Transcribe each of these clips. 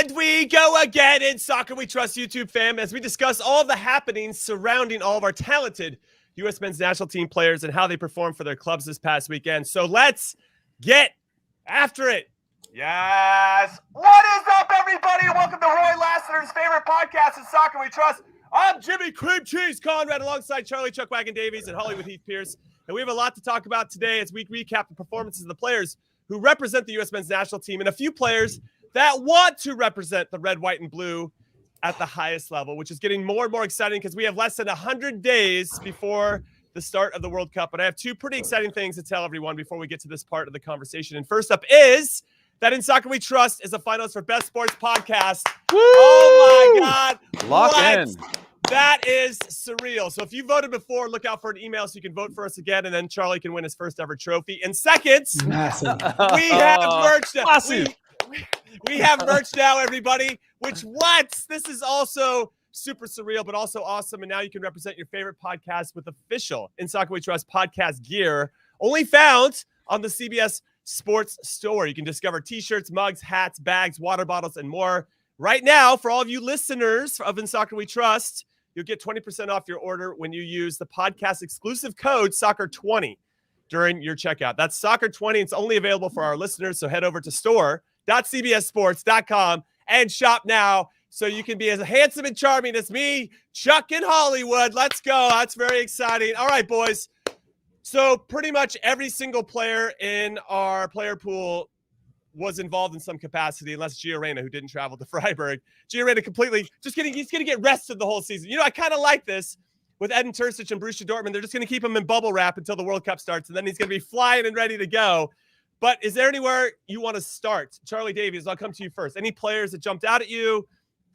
And we go again in Soccer We Trust YouTube fam as we discuss all the happenings surrounding all of our talented U.S. men's national team players and how they performed for their clubs this past weekend. So let's get after it. Yes. What is up, everybody? Welcome to Roy Lassiter's favorite podcast in Soccer We Trust. I'm Jimmy Cream Cheese Conrad alongside Charlie Chuckwagon Davies and Hollywood Heath Pearce. And we have a lot to talk about today as we recap the performances of the players who represent the U.S. men's national team and a few players that want to represent the red, white, and blue at the highest level, which is getting more and more exciting because we have less than 100 days before the start of the World Cup. But I have two pretty exciting things to tell everyone before we get to this part of the conversation. And first up is that In Soccer We Trust is a finalist for Best Sports Podcast. Woo! Oh, my God. Lock in. That is surreal. So if you voted before, look out for an email so you can vote for us again, and then Charlie can win his first ever trophy. And second, massive. We have merch now. Massive. We have merch now, everybody, this is also super surreal, but also awesome. And now you can represent your favorite podcast with official In Soccer We Trust podcast gear, only found on the CBS Sports Store. You can discover t-shirts, mugs, hats, bags, water bottles, and more. Right now, for all of you listeners of In Soccer We Trust, you'll get 20% off your order when you use the podcast exclusive code SOCCER20 during your checkout. That's SOCCER20. It's only available for our listeners, so head over to store.cbssports.com and shop now so you can be as handsome and charming as me, Chuck, in Hollywood. Let's go. That's very exciting. All right, boys. So pretty much every single player in our player pool was involved in some capacity, unless Gio Reyna, who didn't travel to Freiburg. Gio Reyna completely, he's going to get rested the whole season. You know, I kind of like this with Edin Terzic and Borussia Dortmund. They're just going to keep him in bubble wrap until the World Cup starts, and then he's going to be flying and ready to go. But is there anywhere you want to start? Charlie Davies, I'll come to you first. Any players that jumped out at you?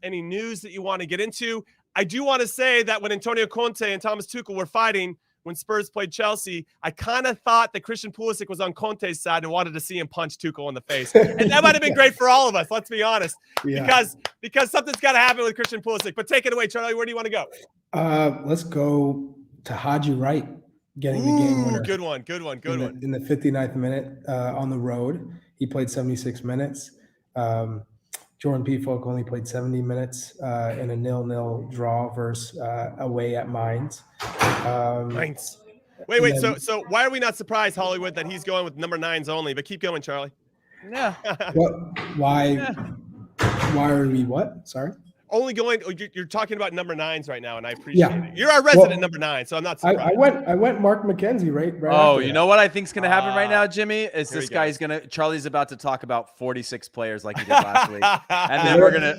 Any news that you want to get into? I do want to say that when Antonio Conte and Thomas Tuchel were fighting when Spurs played Chelsea, I kind of thought that Christian Pulisic was on Conte's side and wanted to see him punch Tuchel in the face. And that might have been great for all of us, let's be honest, because something's got to happen with Christian Pulisic. But take it away, Charlie. Where do you want to go? Let's go to Haji Wright getting the game winner. Good one. In the 59th minute on the road. He played 76 minutes. Jordan P. Folk only played 70 minutes in a 0-0 draw versus away at Mainz. Mainz. Wait. So why are we not surprised, Hollywood, that he's going with number 9s only? But keep going, Charlie. Yeah. Why are we what? Sorry? Only going. You're talking about number 9s right now, and I appreciate it. You're our resident number 9, so I'm not surprised. I went Mark McKenzie right. Oh, you know what I think's going to happen right now, Jimmy? Is this guy's Charlie's about to talk about 46 players like he did last week, and then we're gonna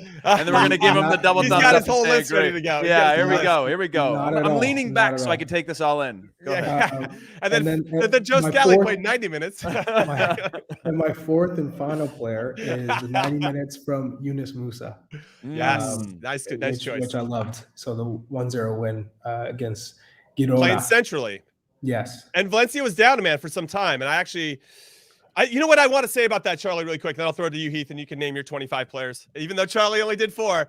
give him the double thumbs up. He's got his whole list ready to go. Yeah, here we go. I'm leaning back so I can take this all in. Go ahead. And then Joe Scally played 90 minutes. And my fourth and final player is the 90 minutes from Yunus Musa. Yes. Nice choice. Which I loved. So the 1-0 win against Girona. Playing centrally. Yes. And Valencia was down a man for some time. And you know what I want to say about that, Charlie, really quick. Then I'll throw it to you, Heath, and you can name your 25 players. Even though Charlie only did 4.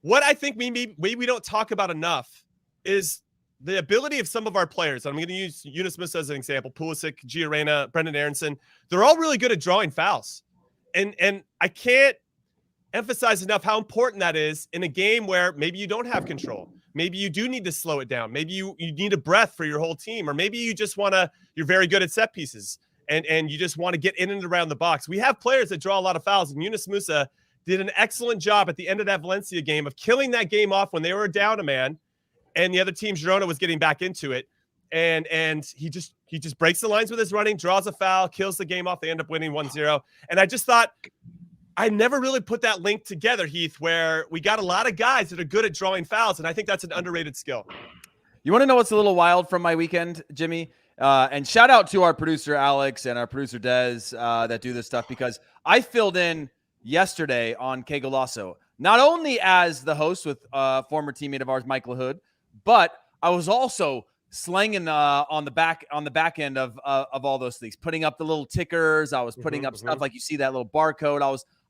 What I think we don't talk about enough is the ability of some of our players. I'm going to use Yunus Musa as an example. Pulisic, Gio Reyna, Brenden Aaronson. They're all really good at drawing fouls. And I can't emphasize enough how important that is in a game where maybe you don't have control. Maybe you do need to slow it down. Maybe you need a breath for your whole team, or maybe you just you're very good at set pieces and you just want to get in and around the box. We have players that draw a lot of fouls, and Yunus Musa did an excellent job at the end of that Valencia game of killing that game off when they were down a man and the other team, Girona, was getting back into it. And he just breaks the lines with his running, draws a foul, kills the game off. They end up winning 1-0. And I just thought, I never really put that link together, Heath, where we got a lot of guys that are good at drawing fouls, and I think that's an underrated skill. You want to know what's a little wild from my weekend, Jimmy? And shout out to our producer, Alex, and our producer, Des, that do this stuff, because I filled in yesterday on Que Golazo, not only as the host with former teammate of ours, Mike LaHood, but I was also slanging on the back end of all those things, putting up the little tickers. I was putting up stuff like you see that little barcode.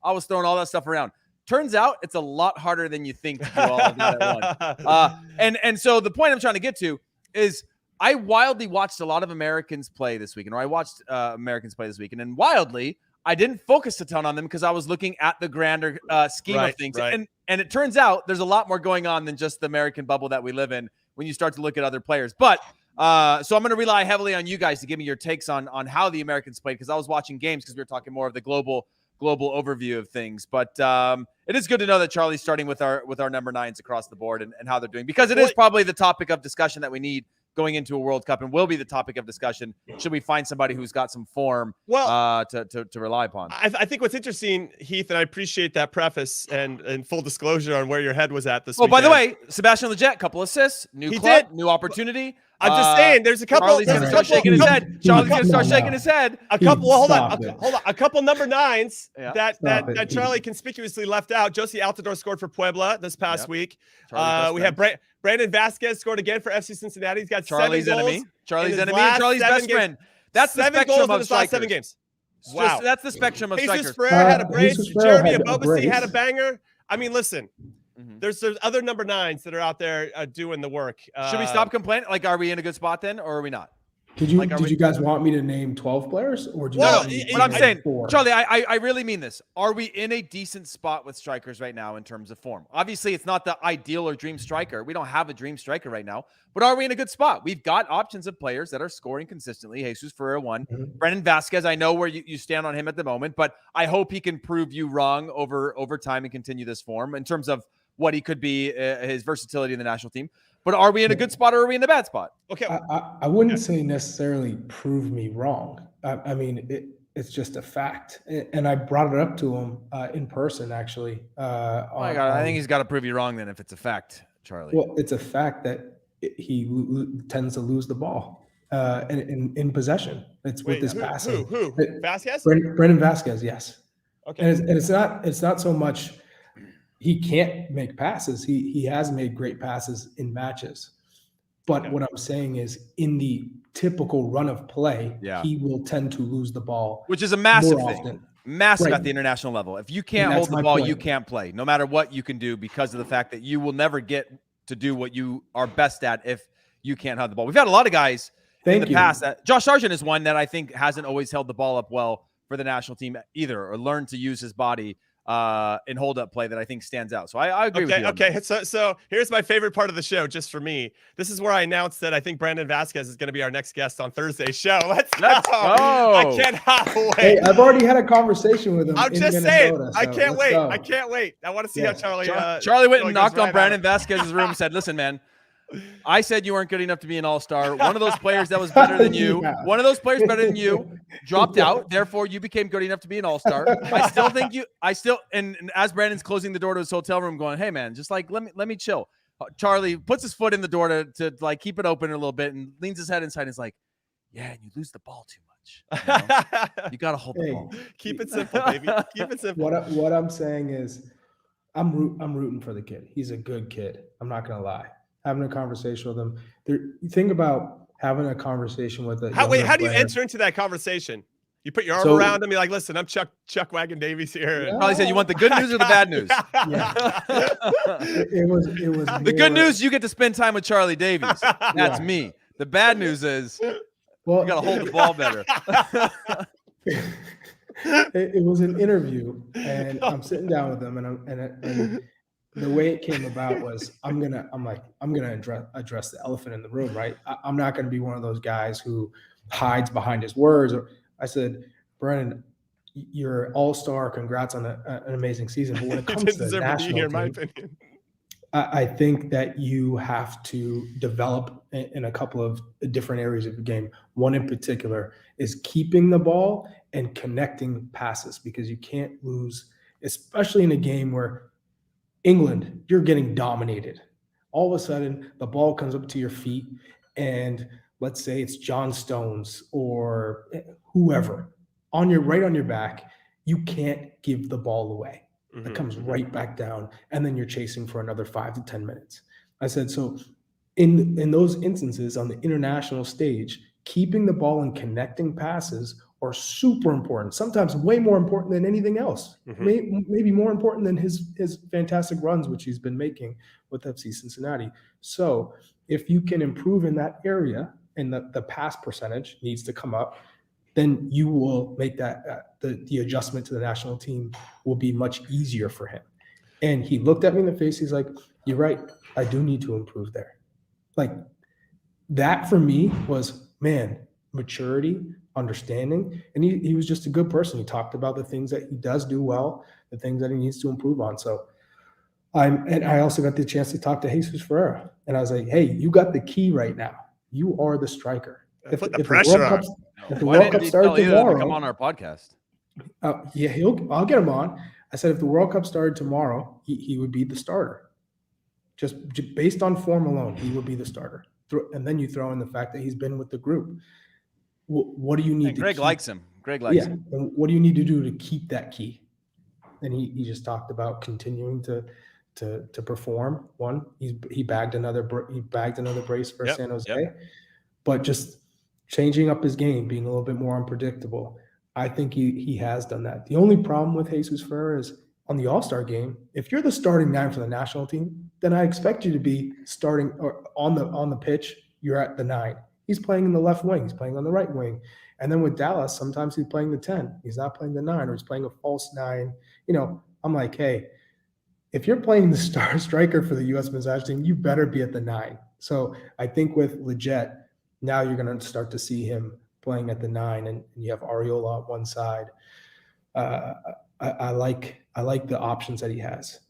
I was throwing all that stuff around. Turns out it's a lot harder than you think to do all of that at once. And so the point I'm trying to get to is I wildly watched a lot of Americans play this weekend, or I watched Americans play this weekend, and wildly I didn't focus a ton on them because I was looking at the grander scheme of things. Right. And it turns out there's a lot more going on than just the American bubble that we live in when you start to look at other players. But so I'm going to rely heavily on you guys to give me your takes on how the Americans played, because I was watching games because we were talking more of the global overview of things. But it is good to know that Charlie's starting with our number 9s across the board and how they're doing, because it is probably the topic of discussion that we need going into a World Cup, and will be the topic of discussion should we find somebody who's got some form to rely upon. I think what's interesting, Heath, and I appreciate that preface and full disclosure on where your head was at this weekend. By the way, Sebastian Lletget, couple assists, new club, new opportunity. I'm just saying, there's a couple. Charlie's going to start shaking his head. Charlie's going to start shaking his head. A couple. Well, hold on. A couple number 9s that Charlie Heath. Conspicuously left out. Josie Altidore scored for Puebla this past week. We have Brandon Vasquez scored again for FC Cincinnati. He's got Charlie's 7 goals. enemy. Charlie's enemy and Charlie's best friend. That's the 7 spectrum goals in of his last 7 strikers. games. Wow. That's the spectrum of Jesus strikers. Ferrer had a brace. Jesus Ferrer Jeremy had a Abobasi had a brace. banger. I mean, listen. There's other number 9s that are out there doing the work. Should we stop complaining? Like, are we in a good spot then, or are we not? Did you guys want me to name 12 players, or do you want me to But I'm name saying, 4? Charlie, I really mean this. Are we in a decent spot with strikers right now in terms of form? Obviously, it's not the ideal or dream striker. We don't have a dream striker right now, but are we in a good spot? We've got options of players that are scoring consistently. Jesus Ferrer one. Brandon Vasquez, I know where you stand on him at the moment, but I hope he can prove you wrong over time and continue this form in terms of what he could be, his versatility in the national team. But are we in a good spot, or are we in a bad spot? Okay. I wouldn't say necessarily prove me wrong. I mean, it's just a fact. And I brought it up to him in person, actually. I think he's got to prove you wrong then if it's a fact, Charlie. Well, it's a fact that he tends to lose the ball in possession. It's with his passing. Who? Vasquez? Brandon Vasquez, yes. Okay. And it's not so much he can't make passes. He has made great passes in matches. But what I'm saying is, in the typical run of play, he will tend to lose the ball. Which is a massive more thing. often. Massive Right. at the international level. If you can't And hold that's the my ball, point. you can't play. No matter what you can do, because of the fact that you will never get to do what you are best at if you can't have the ball. We've had a lot of guys in the past. Josh Sargent is one that I think hasn't always held the ball up well for the national team either, or learned to use his body in hold-up play that I think stands out. So I agree with you. Okay. So here's my favorite part of the show, just for me. This is where I announced that I think Brandon Vasquez is going to be our next guest on Thursday's show. Let's go. I cannot wait. Hey, I've already had a conversation with him. I'm just saying. I can't wait. I can't wait. I want to see how Charlie. Charlie went and knocked on Brandon Vasquez's room and said, "Listen, man, I said you weren't good enough to be an all-star. One of those players that was better than you, dropped out. Therefore, you became good enough to be an all-star. I still think and as Brandon's closing the door to his hotel room going, hey, man, just like, let me chill. Charlie puts his foot in the door to like keep it open a little bit and leans his head inside and is like, yeah, and you lose the ball too much. You know? You got to hold the ball. Keep it simple, baby. Keep it simple. What I'm saying is I'm rooting for the kid. He's a good kid. I'm not going to lie. Having a conversation with him. You think about having a conversation with a how do you player. enter into that conversation? You put your arm around him and be like, listen, I'm Chuck Wagon Davies here. Probably said, you want the good news or the bad news? It was the good news, you get to spend time with Charlie Davies. That's me. The bad news is you got to hold the ball better. It was an interview, and I'm sitting down with him, and the way it came about was I'm gonna address the elephant in the room, right? I'm not gonna be one of those guys who hides behind his words. I said, Brenden, you're all-star. Congrats on an amazing season. But when it comes to the national team, in my opinion, I think that you have to develop in a couple of different areas of the game. One in particular is keeping the ball and connecting passes, because you can't lose, especially in a game where England, you're getting dominated. All of a sudden, the ball comes up to your feet, and let's say it's John Stones or whoever right on your back. You can't give the ball away. It comes right back down, and then you're chasing for another 5 to 10 minutes. I said, so in those instances on the international stage, keeping the ball and connecting passes are super important, sometimes way more important than anything else. Maybe more important than his fantastic runs, which he's been making with FC Cincinnati. So if you can improve in that area, and the pass percentage needs to come up, then you will make that the adjustment to the national team will be much easier for him. And he looked at me in the face. He's like, "You're right. I do need to improve there." Like that for me was, man, maturity, understanding. And he was just a good person. He talked about the things that he does do well, the things that he needs to improve on. So and I also got the chance to talk to Jesus Ferreira. And I was like, hey, you got the key right now. You are the striker. Put the pressure on. If the World Cup started tomorrow, come on our podcast. Yeah, I'll get him on. I said if the World Cup started tomorrow, he would be the starter. Just based on form alone, he would be the starter. And then you throw in the fact that he's been with the group. What do you need? Greg likes him. Greg likes him. And what do you need to do to keep that key? And he just talked about continuing to perform. One, he bagged another brace for San Jose, but just changing up his game, being a little bit more unpredictable. I think he has done that. The only problem with Jesus Ferreira is on the All-Star game, if you're the starting 9 for the national team, then I expect you to be starting or on the pitch. You're at the 9. He's playing in the left wing. He's playing on the right wing. And then with Dallas, sometimes he's playing the 10. He's not playing the 9, or he's playing a false 9. I'm like, hey, if you're playing the star striker for the U.S. men's national team, you better be at the 9. So I think with Leggett, now you're going to start to see him playing at the 9, and you have Ariola on one side. I like the options that he has.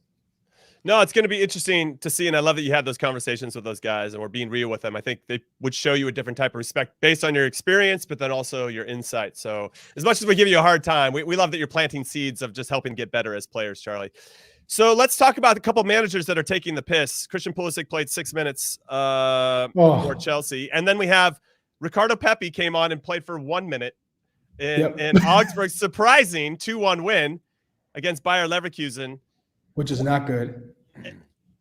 No, it's going to be interesting to see, and I love that you had those conversations with those guys, and we're being real with them. I think they would show you a different type of respect based on your experience, but then also your insight. So as much as we give you a hard time, we love that you're planting seeds of just helping get better as players, Charlie. So let's talk about a couple of managers that are taking the piss. Christian Pulisic played 6 minutes for Chelsea. And then we have Ricardo Pepi came on and played for 1 minute in Augsburg's surprising 2-1 win against Bayer Leverkusen. Which is not good.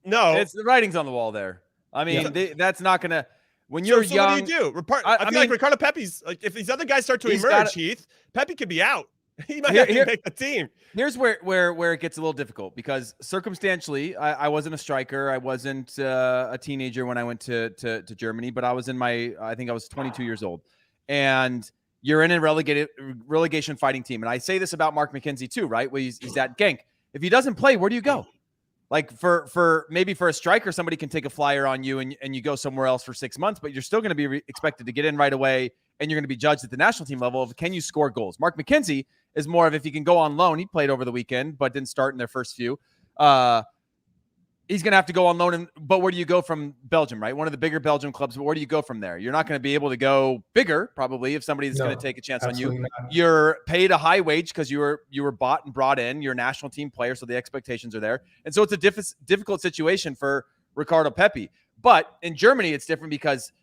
No. It's the writing's on the wall there. I mean, that's not going to – when you're young – what do you do? I feel like Ricardo Pepi's – like if these other guys start to emerge, Heath, Pepi could be out. He might have to make the team. Here's where it gets a little difficult because circumstantially, I wasn't a striker. I wasn't a teenager when I went to Germany, but I was I think I was 22 years old. And you're in a relegation fighting team. And I say this about Mark McKenzie too, right? Well, he's at Genk. If he doesn't play, where do you go? Like for maybe for a striker, somebody can take a flyer on you and you go somewhere else for 6 months, but you're still going to be expected to get in right away. And you're going to be judged at the national team level of can you score goals? Mark McKenzie is more of if he can go on loan. He played over the weekend, but didn't start in their first few. He's going to have to go on loan. But where do you go from Belgium, right? One of the bigger Belgium clubs, but where do you go from there? You're not going to be able to go bigger, probably, if somebody's going to take a chance on you. Not. You're paid a high wage because you were bought and brought in. You're a national team player, so the expectations are there. And so it's a difficult situation for Ricardo Pepi. But in Germany, it's different because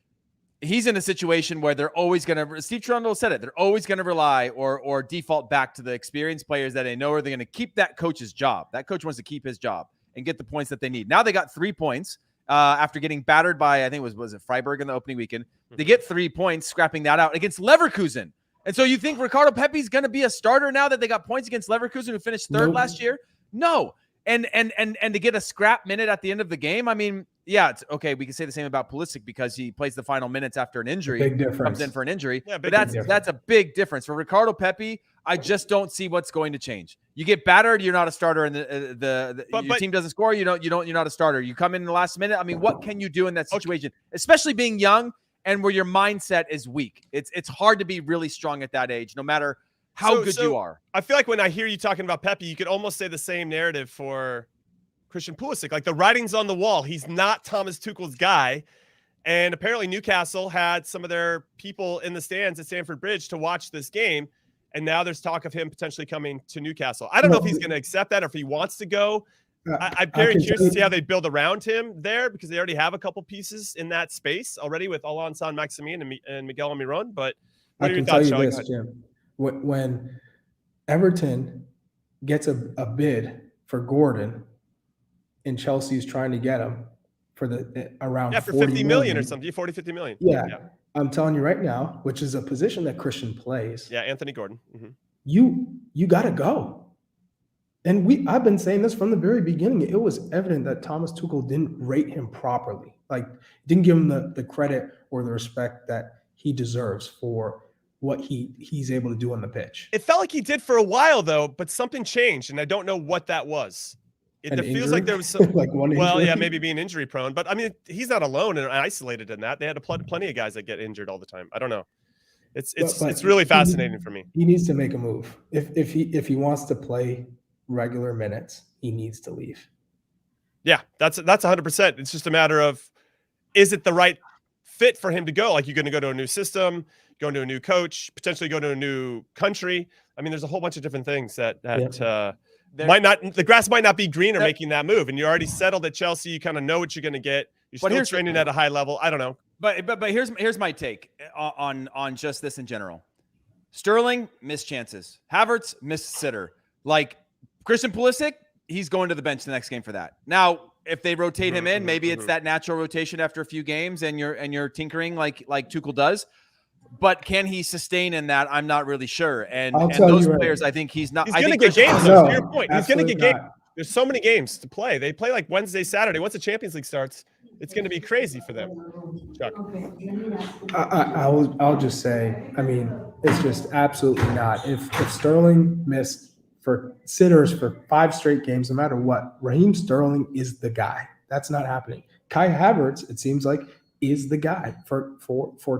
he's in a situation where they're always going to – Steve Trundle said it. They're always going to rely or default back to the experienced players that they know are going to keep that coach's job. That coach wants to keep his job and get the points that they need. Now they got 3 points after getting battered by, I think was it Freiburg in the opening weekend. They get 3 points, scrapping that out against Leverkusen. And so you think Ricardo Pepi's going to be a starter now that they got points against Leverkusen, who finished third last year? No. And to get a scrap minute at the end of the game, I mean, yeah, it's okay. We can say the same about Pulisic because he plays the final minutes after an injury. Big difference. Comes in for an injury. Yeah, but that's a big difference. For Ricardo Pepi, I just don't see what's going to change. You get battered, you're not a starter, and your team doesn't score. You're not a starter. You come in the last minute. I mean, what can you do in that situation, especially being young and where your mindset is weak? It's hard to be really strong at that age, no matter how good you are. I feel like when I hear you talking about Pepi, you could almost say the same narrative for Christian Pulisic. Like the writing's on the wall. He's not Thomas Tuchel's guy. And apparently Newcastle had some of their people in the stands at Stamford Bridge to watch this game. And now there's talk of him potentially coming to Newcastle. I don't know if he's going to accept that or if he wants to go. I'm very curious to see how they build around him there because they already have a couple pieces in that space already with Alain Saint-Maximin and Miguel Almiron. But what are your thoughts, Charlie? This, Jim. When Everton gets a bid for Gordon and Chelsea's trying to get him for around for 50 million or something, 40, 50 million. Yeah. I'm telling you right now, which is a position that Christian plays. Yeah, Anthony Gordon. Mm-hmm. You got to go. And I've been saying this from the very beginning. It was evident that Thomas Tuchel didn't rate him properly. Like, didn't give him the credit or the respect that he deserves for what he's able to do on the pitch. It felt like he did for a while though, but something changed, and I don't know what that was. It feels like there was some like one well, injury? yeah, maybe being injury prone, but I mean, he's not alone and isolated in that. They had plenty of guys that get injured all the time. I don't know. It's really fascinating for me. He needs to make a move. If he wants to play regular minutes, he needs to leave. Yeah, that's 100%. It's just a matter of, is it the right fit for him to go? Like, you're going to go to a new system, go to a new coach, potentially go to a new country. I mean, there's a whole bunch of different things that the grass might not be greener making that move. And you're already settled at Chelsea. You kind of know what you're going to get. You're still training at a high level. I don't know. But here's my take on just this in general. Sterling missed chances. Havertz missed sitter. Like Christian Pulisic, he's going to the bench the next game for that. Now, if they rotate him in, maybe it's that natural rotation after a few games, and you're tinkering like Tuchel does. But can he sustain in that? I'm not really sure. And those players, I think he's not. He's going to get games. To your point, he's going to get games. There's so many games to play. They play like Wednesday, Saturday. Once the Champions League starts, it's going to be crazy for them. Chuck. I'll just say, I mean, it's just absolutely not. If Sterling missed for sitters for 5 straight games, no matter what, Raheem Sterling is the guy. That's not happening. Kai Havertz, it seems like, is the guy for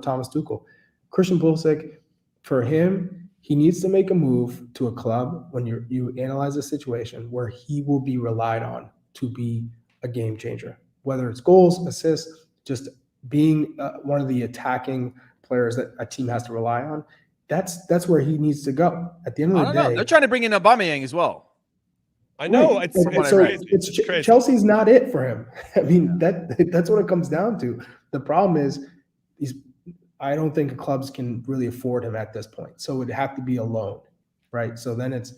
Thomas Tuchel. Christian Pulisic, for him, he needs to make a move to a club when you analyze a situation where he will be relied on to be a game changer, whether it's goals, assists, just being one of the attacking players that a team has to rely on. That's where he needs to go. At the end of the day, they're trying to bring in Aubameyang as well. I know. Right. It's crazy. Chelsea's not it for him. I mean, that's what it comes down to. The problem is I don't think clubs can really afford him at this point. So it would have to be a loan, right? So then it's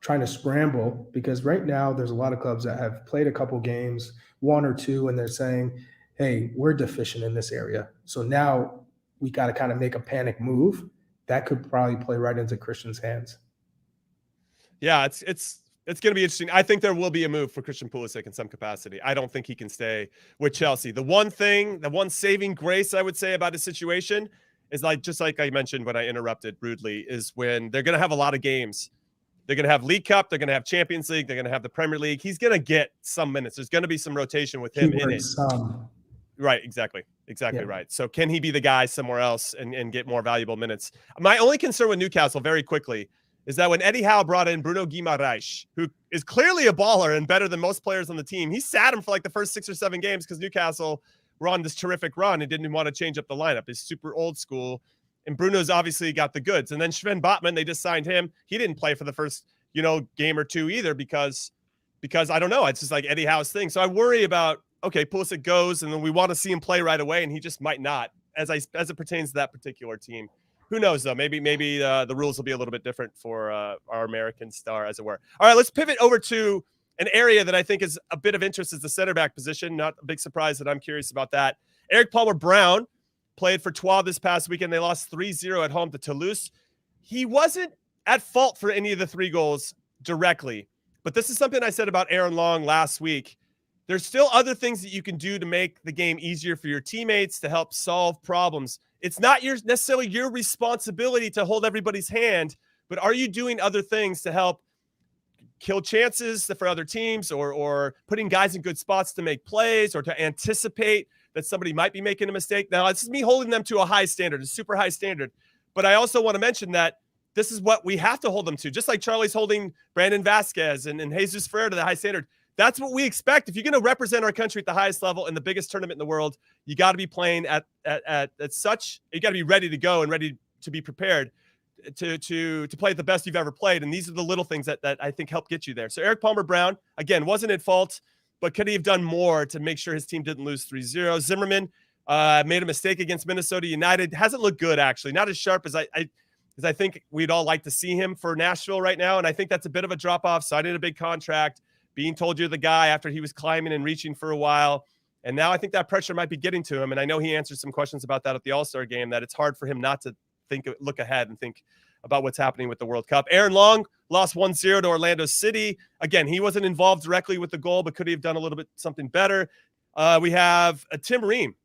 trying to scramble, because right now there's a lot of clubs that have played a couple games, 1 or 2, and they're saying, hey, we're deficient in this area. So now we got to kind of make a panic move. That could probably play right into Christian's hands. Yeah, it's going to be interesting. I think there will be a move for Christian Pulisic in some capacity. I don't think he can stay with Chelsea. The one saving grace I would say about his situation is, just like I mentioned when I interrupted rudely, is when they're going to have a lot of games. They're going to have League Cup. They're going to have Champions League. They're going to have the Premier League. He's going to get some minutes. There's going to be some rotation with him in it. Right, exactly right. So can he be the guy somewhere else and get more valuable minutes? My only concern with Newcastle, very quickly, is that when Eddie Howe brought in Bruno Guimaraes, who is clearly a baller and better than most players on the team, he sat him for like the first 6 or 7 games because Newcastle were on this terrific run and didn't want to change up the lineup. He's super old school, and Bruno's obviously got the goods. And then Sven Botman, they just signed him. He didn't play for the first, game or 2 either because I don't know. It's just like Eddie Howe's thing. So I worry about, okay, Pulisic goes, and then we want to see him play right away, and he just might not as it pertains to that particular team. Who knows, though? Maybe the rules will be a little bit different for our American star, as it were. All right, let's pivot over to an area that I think is a bit of interest, is the center back position. Not a big surprise that I'm curious about that. Eric Palmer-Brown played for Troyes this past weekend. They lost 3-0 at home to Toulouse. He wasn't at fault for any of the 3 goals directly, but this is something I said about Aaron Long last week. There's still other things that you can do to make the game easier for your teammates, to help solve problems. It's not necessarily your responsibility to hold everybody's hand, but are you doing other things to help kill chances for other teams, or putting guys in good spots to make plays, or to anticipate that somebody might be making a mistake? Now, it's me holding them to a high standard, a super high standard. But I also want to mention that this is what we have to hold them to, just like Charlie's holding Brandon Vasquez and Jesus Ferreira to the high standard. That's what we expect. If you're going to represent our country at the highest level in the biggest tournament in the world, you got to be playing at such. You got to be ready to go and ready to be prepared to play at the best you've ever played. And these are the little things that I think help get you there. So Eric Palmer-Brown, again, wasn't at fault, but could he have done more to make sure his team didn't lose 3-0? Zimmerman made a mistake against Minnesota United. Hasn't looked good, actually. Not as sharp as I think we'd all like to see him for Nashville right now. And I think that's a bit of a drop-off. Signing a big contract, being told you're the guy after he was climbing and reaching for a while. And now I think that pressure might be getting to him. And I know he answered some questions about that at the All-Star game, that it's hard for him not to look ahead and think about what's happening with the World Cup. Aaron Long lost 1-0 to Orlando City. Again, he wasn't involved directly with the goal, but could he have done a little bit something better? We have Tim Ream.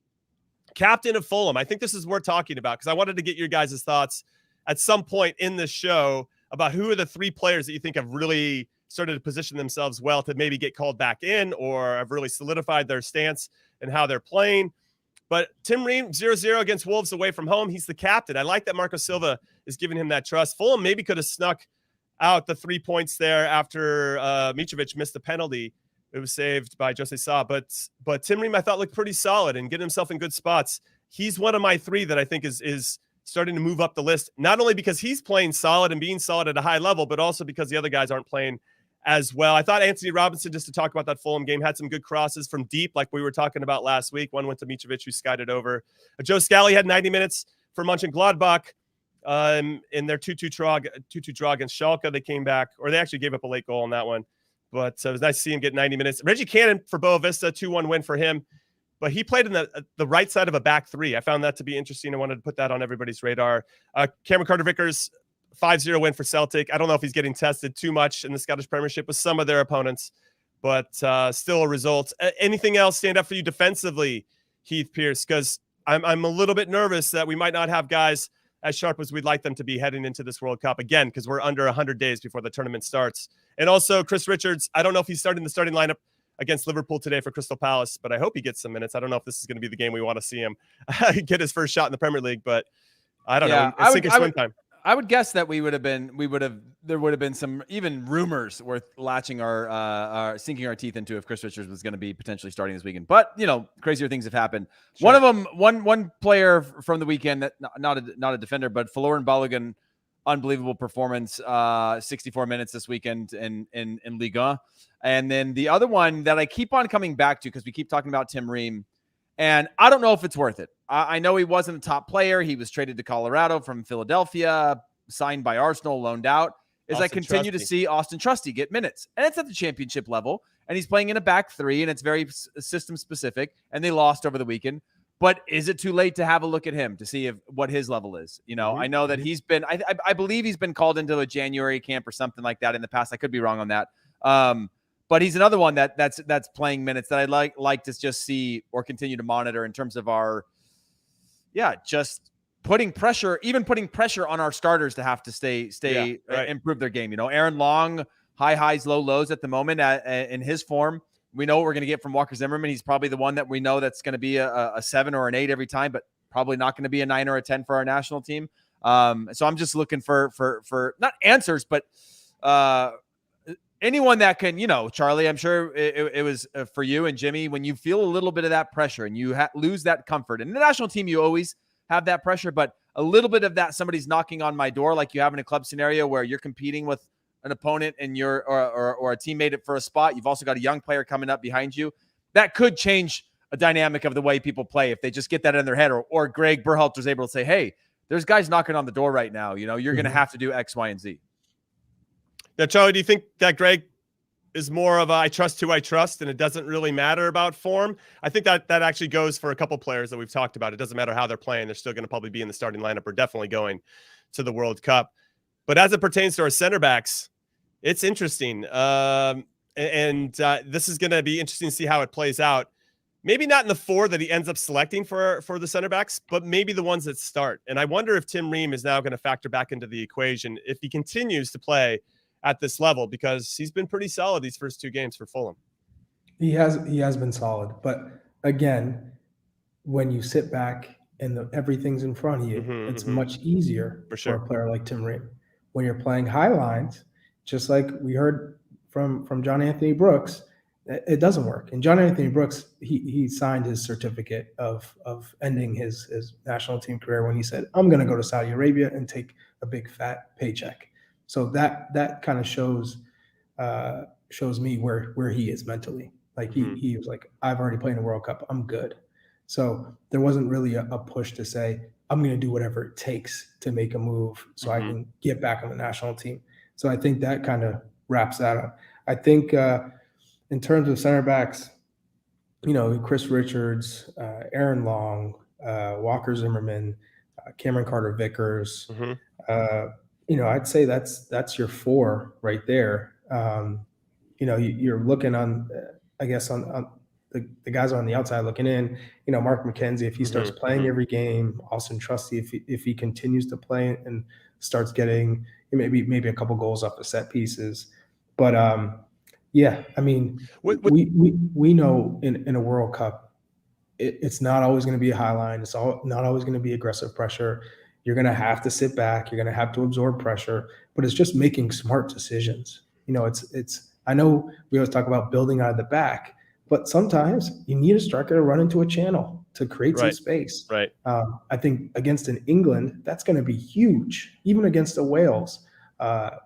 captain of Fulham. I think this is worth talking about because I wanted to get your guys' thoughts at some point in this show about who are the 3 players that you think have really started to position themselves well to maybe get called back in or have really solidified their stance and how they're playing. But Tim Ream, 0-0 against Wolves away from home. He's the captain. I like that Marco Silva is giving him that trust. Fulham maybe could have snuck out the 3 points there after Mitrovic missed the penalty. It was saved by Jose Sa. But Tim Ream, I thought, looked pretty solid and getting himself in good spots. He's one of my 3 that I think is starting to move up the list, not only because he's playing solid and being solid at a high level, but also because the other guys aren't playing as well. I thought Anthony Robinson, just to talk about that Fulham game, had some good crosses from deep, like we were talking about last week. One went to Mitrovic, who skied it over. Joe Scally had 90 minutes for Mönchengladbach in their 2-2 draw against Schalke. They came back, or they actually gave up a late goal on that one. But it was nice to see him get 90 minutes. Reggie Cannon for Boa Vista, 2-1 win for him. But he played in the right side of a back 3. I found that to be interesting. I wanted to put that on everybody's radar. Cameron Carter-Vickers, 5-0 win for Celtic. I don't know if he's getting tested too much in the Scottish Premiership with some of their opponents, but still a result. Anything else stand up for you defensively, Heath Pearce? Because I'm a little bit nervous that we might not have guys as sharp as we'd like them to be heading into this World Cup again, because we're under 100 days before the tournament starts. And also Chris Richards, I don't know if he's starting the starting lineup against Liverpool today for Crystal Palace, but I hope he gets some minutes. I don't know if this is going to be the game we want to see him get his first shot in the Premier League, but I don't know. It's sink or swim time. I would guess that there would have been some even rumors worth latching sinking our teeth into if Chris Richards was going to be potentially starting this weekend. But crazier things have happened. Sure. One of them, one player from the weekend that not a defender, but Folarin Balogun, unbelievable performance, 64 minutes this weekend in Ligue 1. And then the other one that I keep on coming back to because we keep talking about Tim Ream. And I don't know if it's worth it. I know he wasn't a top player. He was traded to Colorado from Philadelphia, signed by Arsenal, loaned out. I continue to see Austin Trusty get minutes. And it's at the championship level. And he's playing in a back 3, and it's very system specific. And they lost over the weekend. But is it too late to have a look at him to see what his level is? I know that he's been, I believe he's been called into a January camp or something like that in the past. I could be wrong on that. But he's another one that's playing minutes that I'd like to just see or continue to monitor in terms of our, just putting pressure on our starters to have to stay improve their game. Aaron Long, high highs, low lows at the moment in his form. We know what we're going to get from Walker Zimmerman. He's probably the one that we know that's going to be a 7 or an 8 every time, but probably not going to be a 9 or a 10 for our national team. So I'm just looking for not answers, but anyone that can, Charlie, I'm sure it was for you and Jimmy, when you feel a little bit of that pressure and you lose that comfort. And the national team, you always have that pressure, but a little bit of that, somebody's knocking on my door, like you have in a club scenario where you're competing with an opponent and or a teammate for a spot. You've also got a young player coming up behind you. That could change a dynamic of the way people play if they just get that in their head. Or Greg Berhalter's able to say, hey, there's guys knocking on the door right now. You're going to have to do X, Y, and Z. Now, Charlie, do you think that Greg is more of a I trust who I trust and it doesn't really matter about form? I think that actually goes for a couple players that we've talked about. It doesn't matter how they're playing. They're still going to probably be in the starting lineup or definitely going to the World Cup. But as it pertains to our center backs, it's interesting. This is going to be interesting to see how it plays out. Maybe not in the 4 that he ends up selecting for the center backs, but maybe the ones that start. And I wonder if Tim Ream is now going to factor back into the equation if he continues to play at this level, because he's been pretty solid these first 2 games for Fulham. He has been solid. But again, when you sit back and everything's in front of you, it's much easier for a player like Tim Ream. When you're playing high lines, just like we heard from John Anthony Brooks, it doesn't work. And John Anthony Brooks, he signed his certificate of ending his national team career when he said, I'm going to go to Saudi Arabia and take a big fat paycheck. So that kind of shows me where he is mentally. Like he was like, I've already played in the World Cup. I'm good. So there wasn't really a push to say, I'm going to do whatever it takes to make a move so I can get back on the national team. So I think that kind of wraps that up. I think in terms of center backs, Chris Richards, Aaron Long, Walker Zimmerman, Cameron Carter-Vickers, I'd say that's your 4 right there. You're looking on, I guess, on the guys on the outside looking in, Mark McKenzie, if he starts playing every game, Austin Trusty, if he continues to play and starts getting maybe a couple goals off the set pieces. But yeah, I mean, we know in a World Cup, it's not always going to be a high line. It's not always going to be aggressive pressure. You're going to have to sit back. You're going to have to absorb pressure, but it's just making smart decisions. I know we always talk about building out of the back, but sometimes you need a striker to run into a channel to create some space. Right. I think against an England, that's going to be huge. Even against a Wales,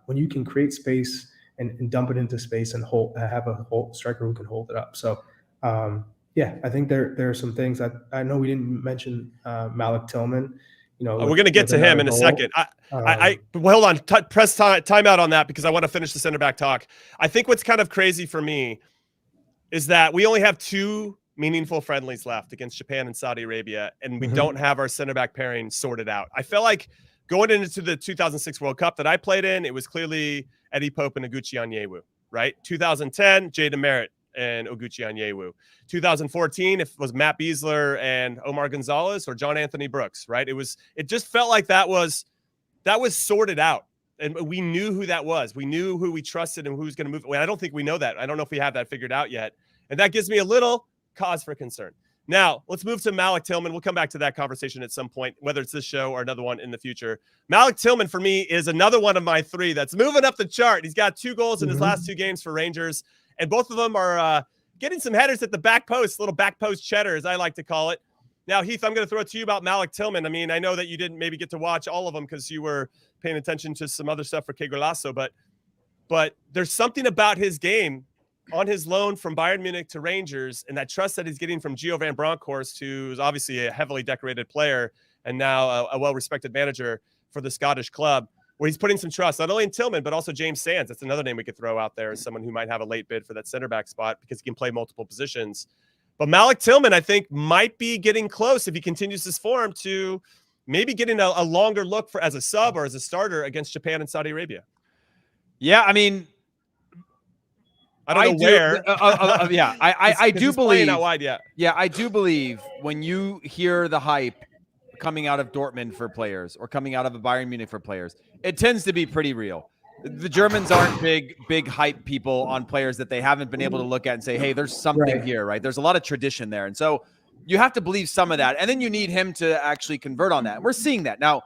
when you can create space and dump it into space and have a striker who can hold it up. So, yeah, I think there are some things that I know we didn't mention. Malik Tillman. We're going to get to him in a second. Hold on. Press timeout on that because I want to finish the center back talk. I think what's kind of crazy for me is that we only have 2 meaningful friendlies left against Japan and Saudi Arabia, and we don't have our center back pairing sorted out. I feel like going into the 2006 World Cup that I played in, it was clearly Eddie Pope and Oguchi Onyewu, right? 2010, Jada Merritt and Oguchi Onyewu. 2014, it was Matt Beasler and Omar Gonzalez or John Anthony Brooks, right? It just felt like that was sorted out. And we knew who that was. We knew who we trusted and who was going to move. I don't think we know that. I don't know if we have that figured out yet. And that gives me a little cause for concern. Now, let's move to Malik Tillman. We'll come back to that conversation at some point, whether it's this show or another one in the future. Malik Tillman, for me, is another one of my 3 that's moving up the chart. He's got 2 goals in his last 2 games for Rangers, and both of them are getting some headers at the back post, little back post cheddar, as I like to call it. Now, Heath, I'm going to throw it to you about Malik Tillman. I mean, I know that you didn't maybe get to watch all of them because you were paying attention to some other stuff for Que Golazo, but there's something about his game on his loan from Bayern Munich to Rangers and that trust that he's getting from Gio van Bronckhorst, who's obviously a heavily decorated player and now a well-respected manager for the Scottish club, where he's putting some trust, not only in Tillman, but also James Sands. That's another name we could throw out there as someone who might have a late bid for that center back spot because he can play multiple positions. But Malik Tillman, I think, might be getting close if he continues his form to maybe getting a longer look as a sub or as a starter against Japan and Saudi Arabia. Yeah, I mean, I don't know where. I do believe. Out wide, yeah. Yeah, I do believe when you hear the hype coming out of Dortmund for players or coming out of a Bayern Munich for players, it tends to be pretty real. The Germans aren't big hype people on players that they haven't been able to look at and say, hey, there's something here, right? There's a lot of tradition there. And so you have to believe some of that. And then you need him to actually convert on that. We're seeing that. Now,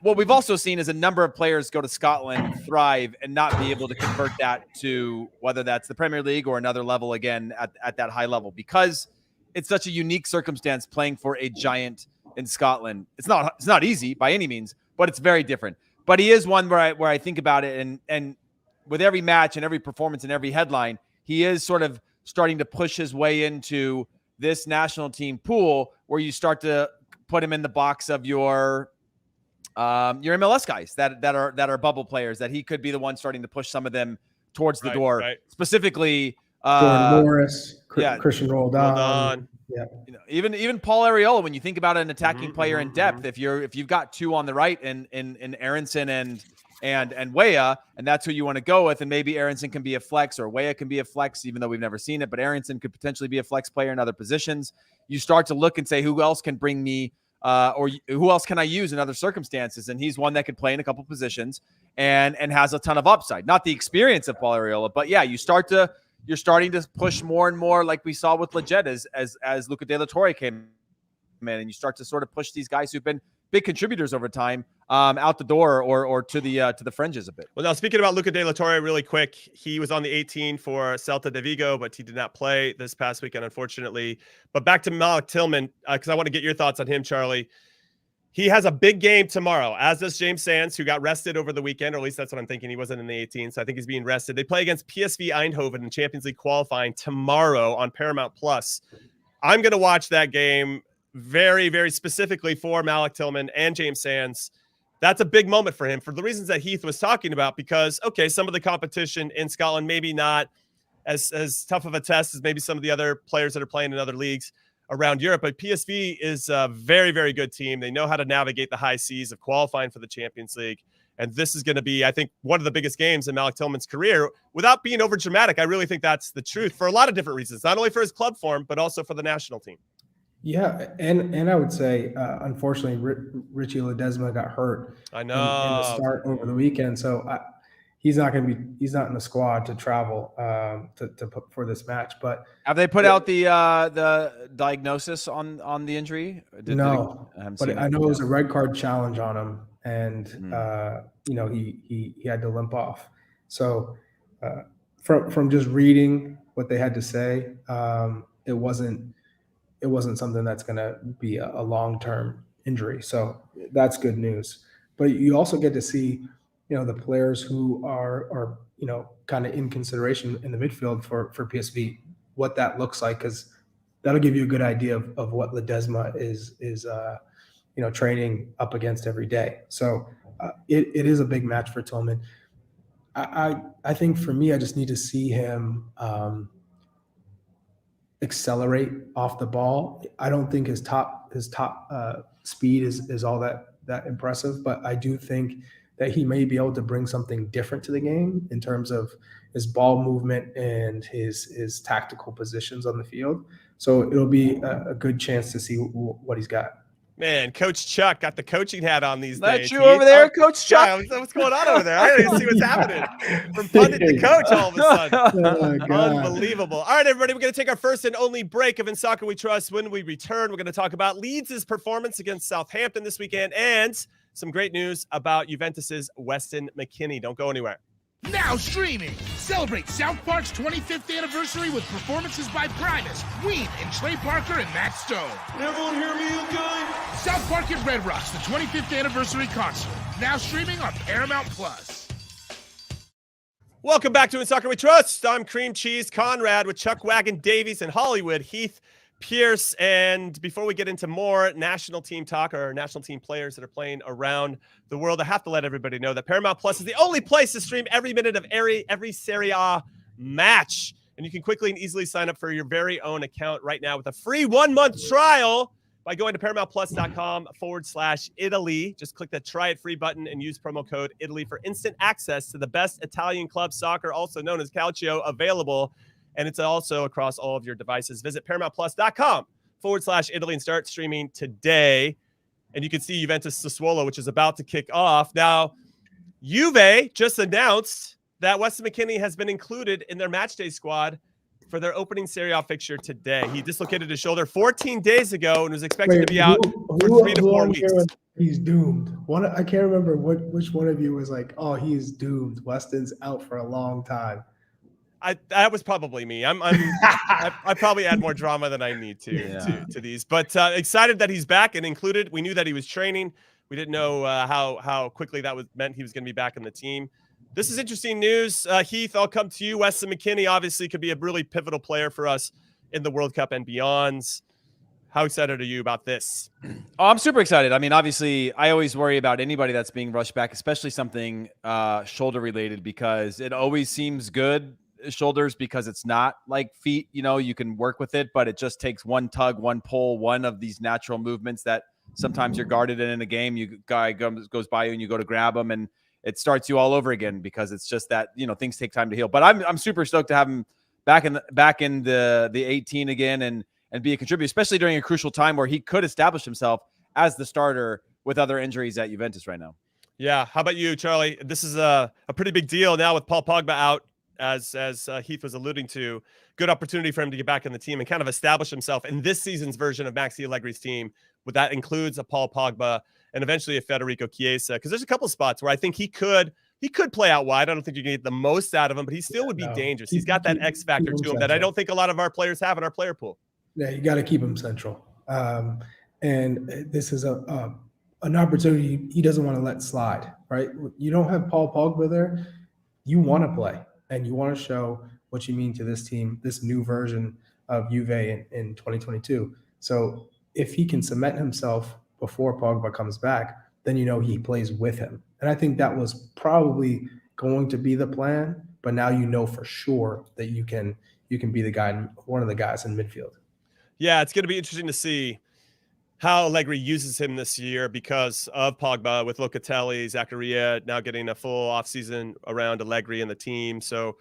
what we've also seen is a number of players go to Scotland, thrive, and not be able to convert that to whether that's the Premier League or another level again at that high level, because it's such a unique circumstance playing for a giant in Scotland. It's not easy by any means, but it's very different. But he is one where I think about it, and with every match and every performance and every headline, he is sort of starting to push his way into this national team pool where you start to put him in the box of your MLS guys that are bubble players, that he could be the one starting to push some of them towards the door. Right. Specifically, Jordan Morris, Christian Roldan. Yeah, even Paul Arriola. When you think about an attacking player in depth, if you've got 2 on the right in Aaronson and Weah, and that's who you want to go with, and maybe Aaronson can be a flex or Weah can be a flex, even though we've never seen it. But Aaronson could potentially be a flex player in other positions. You start to look and say, who else can bring me? Or who else can I use in other circumstances? And he's one that could play in a couple positions and has a ton of upside. Not the experience of Paul Arriola, but yeah, you're starting to push more and more, like we saw with Lletget as Luca De La Torre came in, and you start to sort of push these guys who've been big contributors over time out the door or to the fringes a bit. Well, now speaking about Luca De La Torre really quick, he was on the 18 for Celta de Vigo, but he did not play this past weekend, unfortunately. But back to Malik Tillman, because I want to get your thoughts on him, Charlie. He has a big game tomorrow, as does James Sands, who got rested over the weekend, or at least that's what I'm thinking. He wasn't in the 18, so I think he's being rested. They play against PSV Eindhoven in Champions League qualifying tomorrow on Paramount Plus. I'm going to watch that game very, very specifically for Malik Tillman and James Sands. That's a big moment for him for the reasons that Heath was talking about, because, okay, some of the competition in Scotland, maybe not as tough of a test as maybe some of the other players that are playing in other leagues around Europe, but PSV is a very, very good team. They know how to navigate the high seas of qualifying for the Champions League. And this is going to be, I think, one of the biggest games in Malik Tillman's career. Without being over dramatic, I really think that's the truth for a lot of different reasons, not only for his club form, but also for the national team. Yeah, and I would say, unfortunately, Richie Ledesma got hurt. I know in the start over the weekend, so he's not in the squad to travel to put for this match. But have they put out the diagnosis on the injury? No, but I know it was a red card challenge on him, and he had to limp off. So from just reading what they had to say, it wasn't something that's going to be a long-term injury. So that's good news. But you also get to see, the players who are kind of in consideration in the midfield for PSV, what that looks like, because that'll give you a good idea of what Ledesma is training up against every day. So it is a big match for Tillman. I think for me, I just need to see him accelerate off the ball. I don't think his top speed is all that impressive, but I do think that he may be able to bring something different to the game in terms of his ball movement and his tactical positions on the field. So it'll be a good chance to see what he's got. Man, Coach Chuck got the coaching hat on these days. That's you over there, Coach Chuck? Yeah, what's going on over there? I don't even see what's happening. From pundit to coach all of a sudden. Unbelievable. All right, everybody, we're going to take our first and only break of In Soccer We Trust. When we return, we're going to talk about Leeds' performance against Southampton this weekend and some great news about Juventus' Weston McKennie. Don't go anywhere. Now streaming. Celebrate South Park's 25th anniversary with performances by Primus, Ween, and Trey Parker and Matt Stone. Everyone hear me okay? South Park at Red Rocks, the 25th anniversary concert. Now streaming on Paramount Plus. Welcome back to In Soccer We Trust. I'm Cream Cheese Conrad with Chuck Wagon Davies and Hollywood Heath Pearce. And before we get into more national team talk or national team players that are playing around the world, I have to let everybody know that Paramount Plus is the only place to stream every minute of every Serie A match. And you can quickly and easily sign up for your very own account right now with a free 1-month trial by going to ParamountPlus.com/Italy. Just click the try it free button and use promo code Italy for instant access to the best Italian club soccer, also known as Calcio, available. And it's also across all of your devices. Visit ParamountPlus.com/Italy and start streaming today. And you can see Juventus Sassuolo, which is about to kick off. Now, Juve just announced that Weston McKennie has been included in their matchday squad for their opening Serie A fixture today. He dislocated his shoulder 14 days ago and was expected to be out for 3 to 4 weeks. He's doomed. I can't remember which one of you was like, "Oh, he's doomed. Weston's out for a long time." That was probably me. I probably add more drama than I need to these, but excited that he's back and included. We knew that he was training. We didn't know how quickly that meant he was going to be back in the team. This is interesting news. Heath, I'll come to you. Weston McKennie obviously could be a really pivotal player for us in the World Cup and beyond. How excited are you about this? Oh, I'm super excited. I mean, obviously, I always worry about anybody that's being rushed back, especially something shoulder related, because it always seems good. Shoulders, because it's not like feet, you can work with it, but it just takes one tug, one pull, one of these natural movements that sometimes you're guarded in a game. Guy goes by you and you go to grab him, and it starts you all over again because it's just that things take time to heal. But I'm super stoked to have him back in the 18 again and be a contributor, especially during a crucial time where he could establish himself as the starter with other injuries at Juventus right now. Yeah, how about you, Charlie? This is a pretty big deal now with Paul Pogba out. As Heath was alluding to, good opportunity for him to get back in the team and kind of establish himself in this season's version of Maxi Allegri's team. But that includes a Paul Pogba and eventually a Federico Chiesa, because there's a couple of spots where I think he could play out wide. I don't think you can get the most out of him, but he still would be dangerous. He's got that X factor to him that I don't think a lot of our players have in our player pool. Yeah, you got to keep him central. And this is an opportunity he doesn't want to let slide, right? You don't have Paul Pogba there. You want to play. And you want to show what you mean to this team, this new version of Juve in 2022. So if he can cement himself before Pogba comes back, then he plays with him. And I think that was probably going to be the plan. But now for sure that you can be the guy, one of the guys in midfield. Yeah, it's going to be interesting to see. how Allegri uses him this year because of Pogba with Locatelli, Zakaria now getting a full offseason around Allegri and the team. So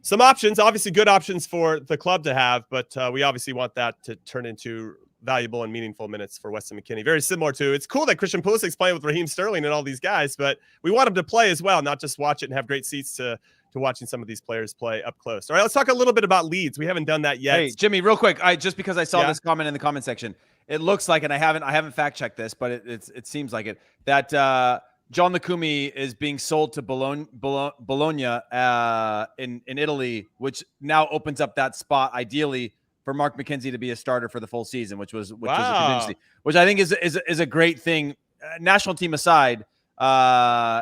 some options, obviously good options for the club to have, but we obviously want that to turn into valuable and meaningful minutes for Weston McKennie. Very similar to, it's cool that Christian Pulisic's playing with Raheem Sterling and all these guys, but we want him to play as well, not just watch it and have great seats to watching some of these players play up close. All right, let's talk a little bit about Leeds. We haven't done that yet. Hey, Jimmy, real quick, just because I saw this comment in the comment section, it looks like, and I haven't fact checked this, but it seems like it, that John Lukumi is being sold to Bologna in Italy, which now opens up that spot ideally for Mark McKenzie to be a starter for the full season, which was a contingency, which I think is a great thing. National team aside,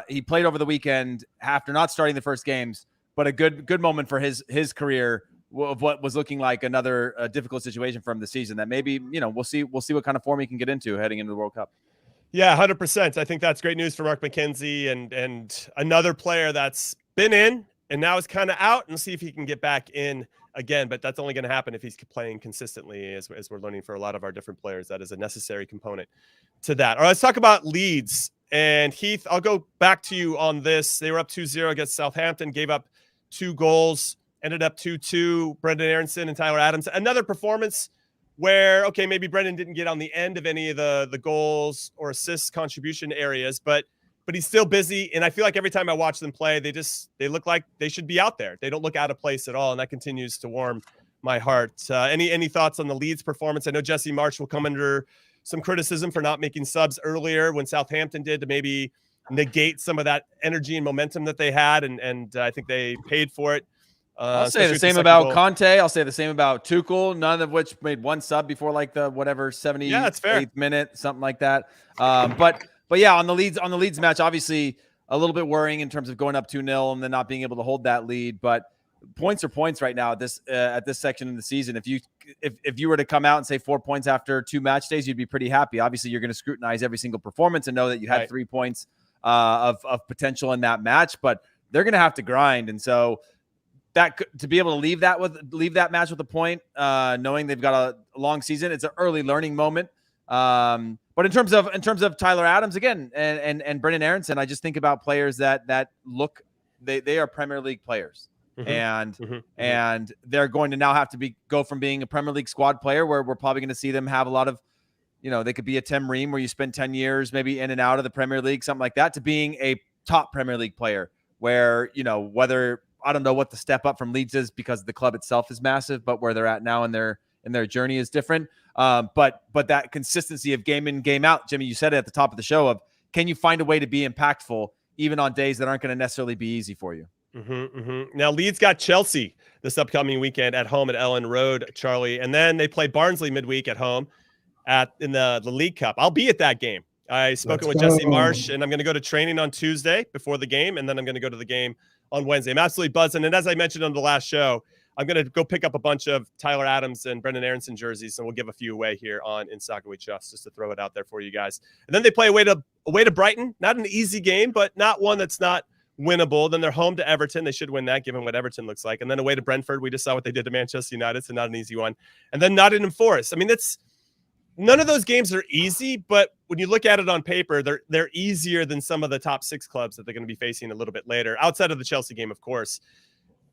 he played over the weekend after not starting the first games, but a good moment for his career of what was looking like another difficult situation for him this season. That maybe we'll see what kind of form he can get into heading into the World Cup. Yeah, 100%. I think that's great news for Mark McKenzie and another player that's been in and now is kind of out, and see if he can get back in again. But that's only going to happen if he's playing consistently, as we're learning for a lot of our different players. That is a necessary component to that. All right, let's talk about Leeds. And Heath, I'll go back to you on this. They were up 2-0 against Southampton, gave up 2 goals, ended up 2-2. Brenden Aaronson and Tyler Adams. Another performance where, okay, maybe Brenden didn't get on the end of any of the goals or assists contribution areas, but he's still busy. And I feel like every time I watch them play, they look like they should be out there. They don't look out of place at all, and that continues to warm my heart. Any thoughts on the Leeds performance? I know Jesse Marsch will come under some criticism for not making subs earlier when Southampton did, to maybe negate some of that energy and momentum that they had, and I think they paid for it. I'll say the same about Conte. I'll say the same about Tuchel, none of which made one sub before like the 78th minute, something like that. But yeah, on the Leeds match, obviously a little bit worrying in terms of going up 2-0 and then not being able to hold that lead. But points are points right now at this section of the season. If you were to come out and say 4 points after 2 match days, you'd be pretty happy. Obviously, you're going to scrutinize every single performance and know that you had 3 points of potential in that match, but they're going to have to grind. And so to be able to leave that match with a point, knowing they've got a long season, it's an early learning moment. But in terms of Tyler Adams again and Brenden Aaronson, I just think about players that look, they are Premier League players. And they're going to now have to go from being a Premier League squad player, where we're probably going to see them have a lot of, they could be a Tim Ream where you spend 10 years maybe in and out of the Premier League, something like that, to being a top Premier League player where, whether, I don't know what the step up from Leeds is because the club itself is massive, but where they're at now in their journey is different. But that consistency of game in, game out, Jimmy, you said it at the top of the show, of can you find a way to be impactful even on days that aren't going to necessarily be easy for you? Now, Leeds got Chelsea this upcoming weekend at home at Ellen Road, Charlie, and then they play Barnsley midweek at home in the League Cup. I'll be at that game. I've spoken with Jesse Marsch, and I'm going to go to training on Tuesday before the game, and then I'm going to go to the game on Wednesday. I'm absolutely buzzing, and as I mentioned on the last show, I'm going to go pick up a bunch of Tyler Adams and Brenden Aaronson jerseys, and we'll give a few away here on In Soccer We Trust, just to throw it out there for you guys. And then they play away to Brighton. Not an easy game, but not one that's not winnable. Then they're home to Everton. They should win that, given what Everton looks like. And then away to Brentford. We just saw what they did to Manchester United, so not an easy one. And then Nottingham Forest. I mean, none of those games are easy, but when you look at it on paper, they're easier than some of the top 6 clubs that they're going to be facing a little bit later, outside of the Chelsea game, of course.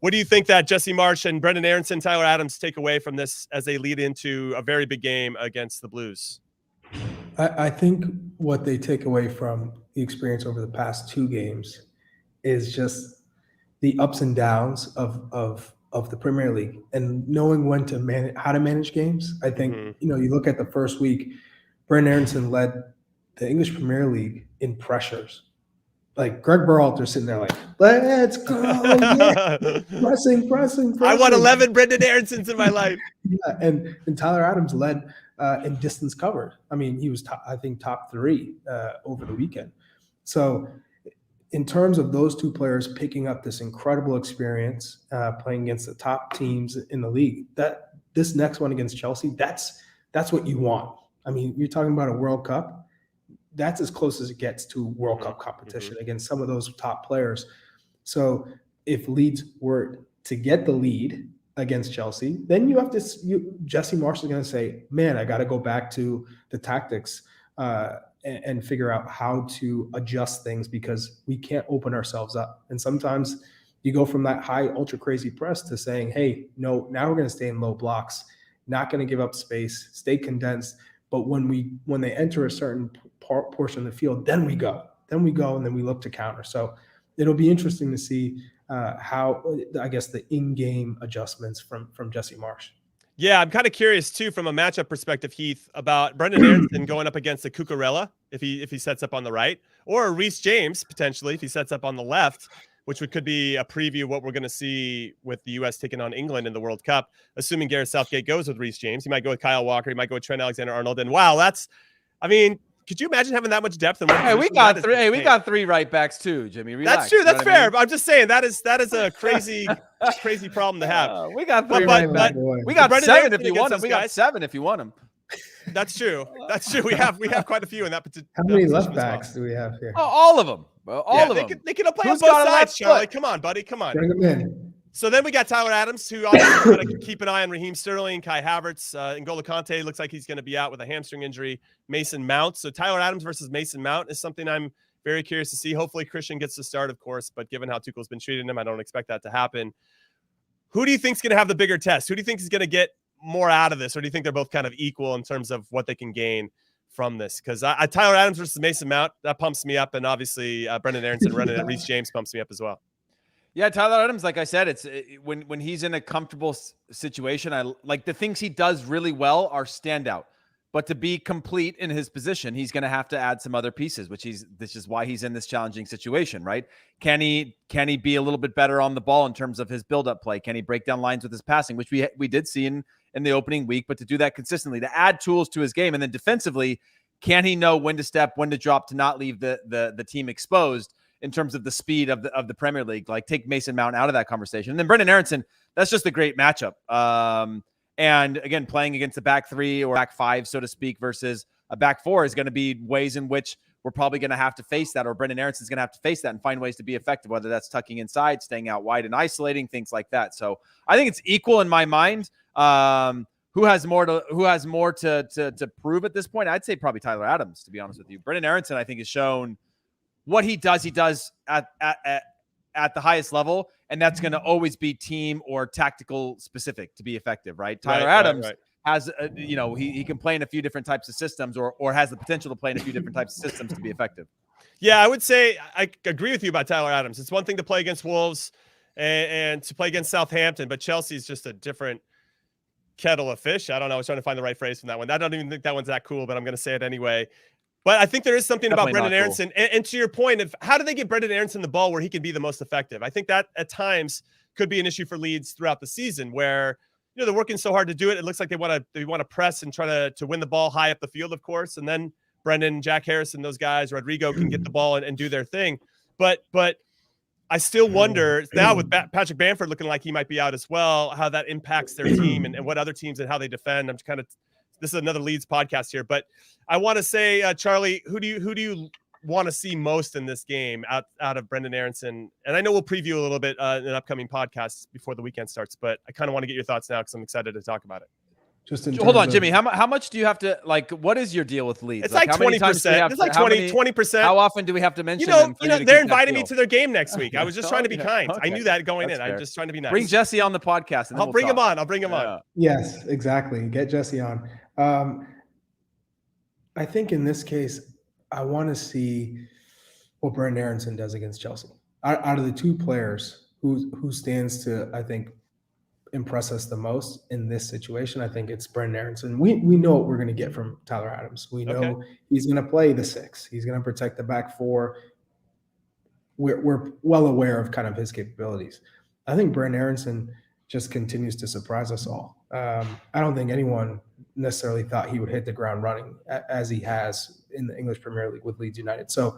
What do you think that Jesse Marsch and Brenden Aaronson, Tyler Adams take away from this as they lead into a very big game against the Blues? I think what they take away from the experience over the past 2 games is just the ups and downs of the Premier League and knowing when to how to manage games. I think, you look at the first week, Brenden Aaronson led the English Premier League in pressures. Like Greg Berhalter sitting there like, let's go. Yeah. Pressing. I want 11 Brenden Aaronsons in my life. Yeah, and Tyler Adams led in distance covered. I mean, he was top 3 over the weekend. So in terms of those 2 players picking up this incredible experience, playing against the top teams in the league, that this next one against Chelsea, that's what you want. I mean, you're talking about a World Cup. That's as close as it gets to World Cup competition against some of those top players. So if Leeds were to get the lead against Chelsea, then you have to. Jesse Marsch is going to say, "Man, I got to go back to the tactics and figure out how to adjust things because we can't open ourselves up." And sometimes you go from that high, ultra crazy press to saying, "Hey, no, now we're going to stay in low blocks, not going to give up space, stay condensed." But when they enter a certain portion of the field, then we go, and then we look to counter. So it'll be interesting to see how, I guess, the in-game adjustments from Jesse Marsch. Yeah, I'm kind of curious too, from a matchup perspective, Heath, about Brenden Aaronson going up against a Cucurella if he sets up on the right, or Reece James potentially if he sets up on the left, which could be a preview of what we're going to see with the U.S. taking on England in the World Cup. Assuming Gareth Southgate goes with Reece James, he might go with Kyle Walker, he might go with Trent Alexander-Arnold, and wow, could you imagine having that much depth? We got three right backs too, Jimmy. Relax, that's true. That's fair. I mean? I'm just saying that is a crazy problem to have. We got three right backs. We got seven if you want them. We got seven if you want them. That's true. We have quite a few in that particular. How many left backs do we have here? Oh, all of them. All of them. They can play on both sides, Charlie. Come on, buddy. Come on. Bring them in. So then we got Tyler Adams, who obviously going to keep an eye on Raheem Sterling, Kai Havertz, N'Golo Kanté looks like he's going to be out with a hamstring injury. Mason Mount. So Tyler Adams versus Mason Mount is something I'm very curious to see. Hopefully Christian gets to start, of course, but given how Tuchel's been treating him, I don't expect that to happen. Who do you think is going to have the bigger test? Who do you think is going to get more out of this? Or do you think they're both kind of equal in terms of what they can gain from this? Because Tyler Adams versus Mason Mount, that pumps me up. And obviously Brenden Aaronson running at Reece James pumps me up as well. Yeah, Tyler Adams, like I said, when he's in a comfortable situation, I like the things he does really well are standout. But to be complete in his position, he's going to have to add some other pieces, this is why he's in this challenging situation, right? Can he be a little bit better on the ball in terms of his build-up play? Can he break down lines with his passing, which we did see in the opening week, but to do that consistently, to add tools to his game, and then defensively, can he know when to step, when to drop, to not leave the team exposed in terms of the speed of the Premier League? Like, take Mason Mount out of that conversation. And then Brenden Aaronson, that's just a great matchup. And again, playing against a back three or back five, so to speak, versus a back four is going to be ways in which we're probably going to have to face that, or Brenden Aaronson's going to have to face that and find ways to be effective, whether that's tucking inside, staying out wide and isolating, things like that. So I think it's equal in my mind. Who has more to prove at this point? I'd say probably Tyler Adams, to be honest with you. Brenden Aaronson, I think, has shown what he does at the highest level, and that's going to always be team or tactical specific to be effective, right? Tyler Adams has, he can play in a few different types of systems, or has the potential to play in a few different types of systems to be effective. Yeah, I would say I agree with you about Tyler Adams. It's one thing to play against Wolves and to play against Southampton, but Chelsea's just a different kettle of fish. I don't know. I was trying to find the right phrase from that one. I don't even think that one's that cool, but I'm going to say it anyway. But I think there is something Definitely about Brenden Aaronson. And to your point of how do they get Brenden Aaronson the ball where he can be the most effective? I think that at times could be an issue for Leeds throughout the season, where they're working so hard to do it. It looks like they want to press and try to win the ball high up the field, of course. And then Brendan, Jack Harrison, those guys, Rodrigo can get the ball and do their thing. But I still wonder now with Patrick Bamford looking like he might be out as well, how that impacts their team and what other teams and how they defend. This is another Leeds podcast here, but I want to say, Charlie, who do you want to see most in this game out of Brenden Aaronson? And I know we'll preview a little bit in an upcoming podcast before the weekend starts, but I kind of want to get your thoughts now because I'm excited to talk about it. Hold on, Jimmy. How much do you have to, like, what is your deal with Leeds? It's like 20%. It's like 20%. How often do we have to mention them? They're inviting me to their game next week. I was just trying to be kind. Okay. I knew that going in. Fair. I'm just trying to be nice. Bring Jesse on the podcast. And I'll bring him on. Yes, exactly. Get Jesse on. I think in this case, I want to see what Brenden Aaronson does against Chelsea. Out of the two players, who stands to, I think, impress us the most in this situation, I think it's Brenden Aaronson. We know what we're going to get from Tyler Adams. We know he's going to play the six. He's going to protect the back four. We're well aware of kind of his capabilities. I think Brenden Aaronson just continues to surprise us all. I don't think anyone necessarily thought he would hit the ground running as he has in the English Premier League with Leeds United. So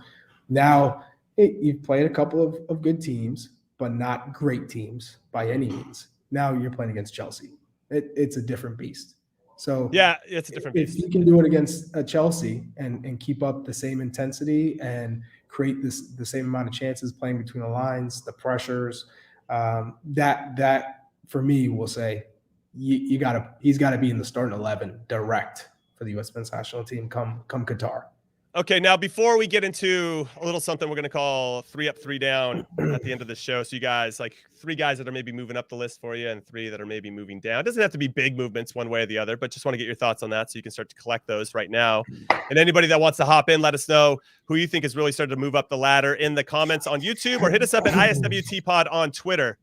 now you've played a couple of good teams, but not great teams by any means. Now you're playing against Chelsea. It's a different beast. So yeah, it's a different beast. If you can do it against Chelsea and keep up the same intensity and create the same amount of chances playing between the lines, the pressures, that for me, will say he's got to be in the starting 11 direct for the U.S. men's national team come Qatar. Okay, now before we get into a little something we're going to call 3 up, 3 down at the end of the show. So you guys, like 3 guys that are maybe moving up the list for you and 3 that are maybe moving down. It doesn't have to be big movements one way or the other, but just want to get your thoughts on that so you can start to collect those right now. And anybody that wants to hop in, let us know who you think has really started to move up the ladder in the comments on YouTube, or hit us up at ISWT Pod on Twitter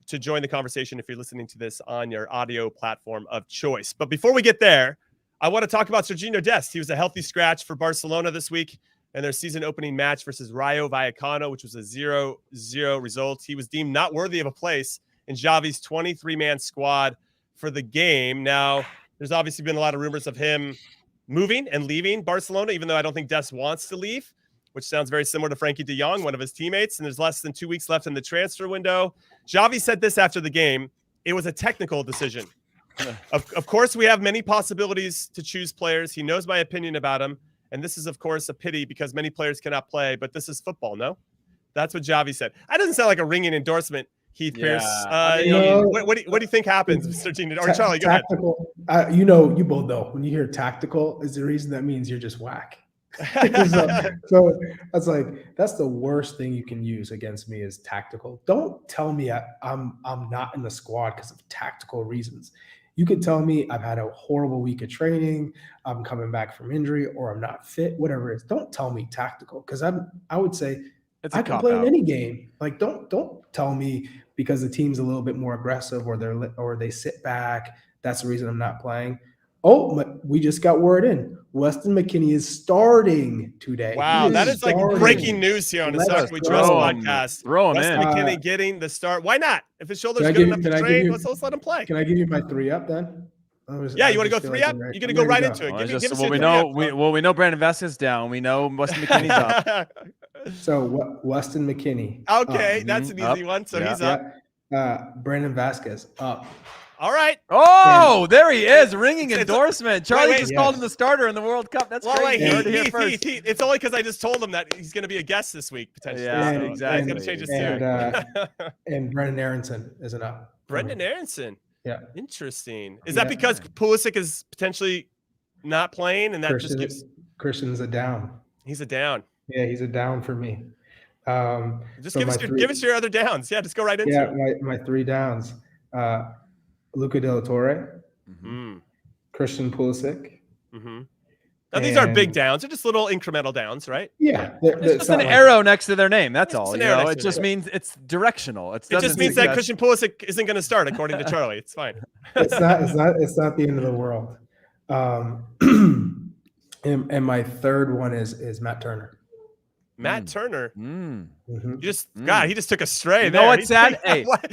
to join the conversation if you're listening to this on your audio platform of choice. But before we get there, I want to talk about Sergiño Dest. He was a healthy scratch for Barcelona this week in their season opening match versus Rayo Vallecano, which was a 0-0 result. He was deemed not worthy of a place in Xavi's 23-man squad for the game. Now, there's obviously been a lot of rumors of him moving and leaving Barcelona, even though I don't think Dest wants to leave, which sounds very similar to Frankie de Jong, one of his teammates, and there's less than 2 weeks left in the transfer window. Xavi said this after the game: it was a technical decision. Of course, we have many possibilities to choose players. He knows my opinion about him. And this is, of course, a pity because many players cannot play, but this is football, no? That's what Xavi said. That doesn't sound like a ringing endorsement, Heath Pearce. What do you think happens, Sergiño? Or Charlie, go tactical, ahead. You both know, when you hear tactical is the reason, that means you're just whack. so that's that's the worst thing you can use against me is tactical. Don't tell me I'm not in the squad because of tactical reasons. You could tell me I've had a horrible week of training, I'm coming back from injury, or I'm not fit, whatever it is. Don't tell me tactical, because I would say I can play in any game. Like don't tell me because the team's a little bit more aggressive or they sit back, that's the reason I'm not playing. Oh, we just got word in. Weston McKennie is starting today. Wow, that is like breaking news here on the Soccer We Trust podcast. Throw him Weston in. McKennie getting the start. Why not? If his shoulder's good enough to train, let's let him play. Can I give you my 3 up then? Yeah, you want to go 3 up? You're going to go right into it. We know Brandon Vasquez down. We know Weston McKennie's up. So Weston McKennie. Okay, that's an easy one. So he's up. Brandon Vasquez up. All right. Oh, there he is, ringing endorsement. Charlie just called him the starter in the World Cup. That's crazy. Heath, it's only because I just told him that he's going to be a guest this week, potentially. Yeah, exactly. He's going to change his tune. And Brenden Aaronson is an up. Brenden Aaronson. Yeah. Interesting. Is that because Pulisic is potentially not playing, and that just gives Christian's a down? He's a down. Yeah, he's a down for me. Just give us your other downs. Yeah, just go right into it. Yeah, my 3 downs. Luca de la Torre, Christian Pulisic. Now, these are big downs. They're just little incremental downs, right? Yeah. It's just an arrow next to their name. That's all. It just means it's directional. It just means that Christian Pulisic isn't going to start, according to Charlie. It's fine. It's not the end of the world. And my 3rd one is Matt Turner. Matt Turner. He just took a stray. You know what's sad?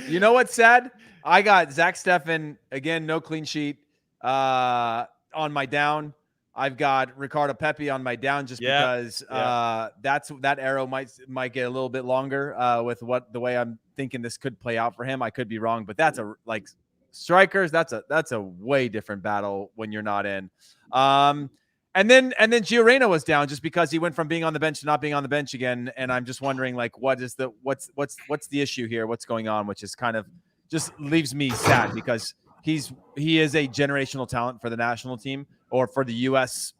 You know what's sad? I got Zach Steffen again, no clean sheet on my down. I've got Ricardo Pepi on my down just because that arrow might get a little bit longer with the way I'm thinking this could play out for him. I could be wrong, but that's strikers. That's a way different battle when you're not in. And then Gio Reyna was down just because he went from being on the bench to not being on the bench again. And I'm just wondering what's the issue here? What's going on? Which is kind of just leaves me sad because he is a generational talent for the national team or for the U.S.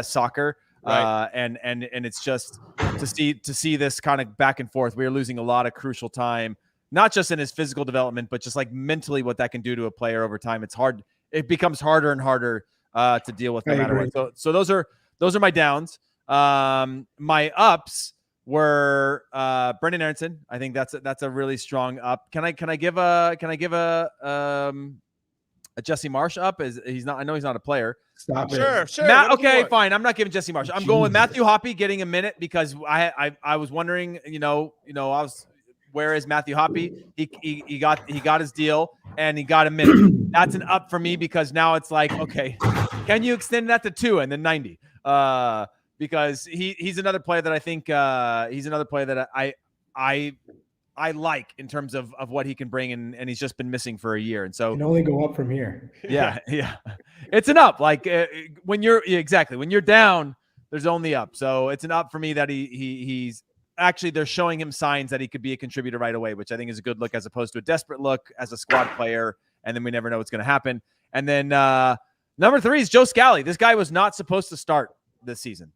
soccer. Right. And it's just to see this kind of back and forth. We're losing a lot of crucial time, not just in his physical development, but just mentally what that can do to a player over time. It's hard. It becomes harder and harder to deal with no matter what. So those are my downs. My ups were Brenden Aaronson. I think that's a really strong up. Can I give a Jesse Marsh up? I know he's not a player. Stop sure. Okay, fine. I'm not giving Jesse Marsh. I'm going with Matthew Hoppe getting a minute because I was wondering, where is Matthew Hoppe? He got his deal and he got a minute. That's an up for me because now it's okay, can you extend that to 2 and then 90? Because he's another player that I think he's another player that I like in terms of what he can bring, and he's just been missing for a year, and so can only go up from here. Yeah, it's an up. When you're down, there's only up. So it's an up for me that he's actually they're showing him signs that he could be a contributor right away, which I think is a good look as opposed to a desperate look as a squad player. And then we never know what's going to happen. And then number 3 is Joe Scally. This guy was not supposed to start this season.